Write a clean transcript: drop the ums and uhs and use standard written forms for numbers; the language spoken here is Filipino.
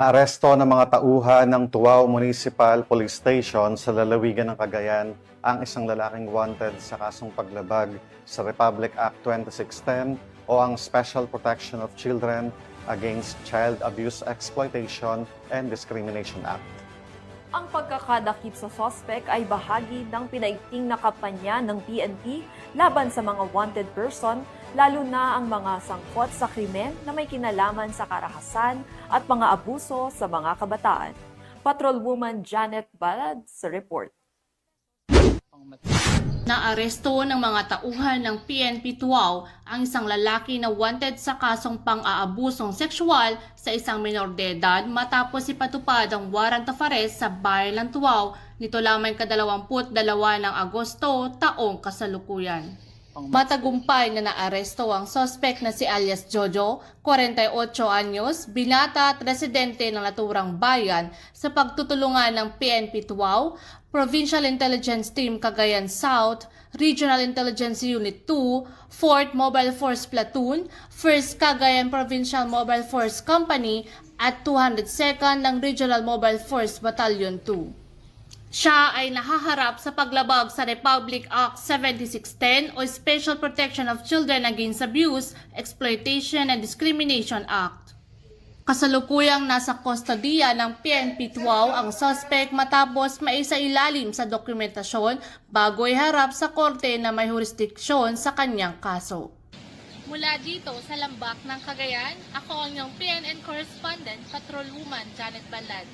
Aresto ng mga tauhan ng Tuaw Municipal Police Station sa lalawigan ng Cagayan ang isang lalaking wanted sa kasong paglabag sa Republic Act 2610 o ang Special Protection of Children Against Child Abuse Exploitation and Discrimination Act. Ang pagkakadakip sa sospek ay bahagi ng pinaigting na kampanya ng PNP laban sa mga wanted person, lalo na ang mga sangkot sa krimen na may kinalaman sa karahasan at mga abuso sa mga kabataan. Patrolwoman Janet Balad sa report. Naaresto ng mga tauhan ng PNP Tuaw ang isang lalaki na wanted sa kasong pang-aabusong sexual sa isang minor de edad matapos ipatupad ang warrant of arrest sa bayan ng Tuaw nito lamang ka-22 ng Agosto taong kasalukuyan. Matagumpay na naaresto ang suspect na si alias Jojo, 48 anyos, binata at residente ng naturang bayan sa pagtutulungan ng PNP Tuaw, Provincial Intelligence Team Cagayan South, Regional Intelligence Unit 2, 4th Mobile Force Platoon, 1st Cagayan Provincial Mobile Force Company at 202nd ng Regional Mobile Force Battalion 2. Siya ay nahaharap sa paglabag sa Republic Act 7610 o Special Protection of Children Against Abuse, Exploitation and Discrimination Act. Kasalukuyang nasa kustodiya ng PNP Tuaw ang suspect matapos maisailalim sa dokumentasyon bago iharap sa korte na may jurisdiksyon sa kanyang kaso. Mula dito sa Lambak ng Cagayan, ako ang iyong PNN correspondent, Patrolwoman Janet Balad.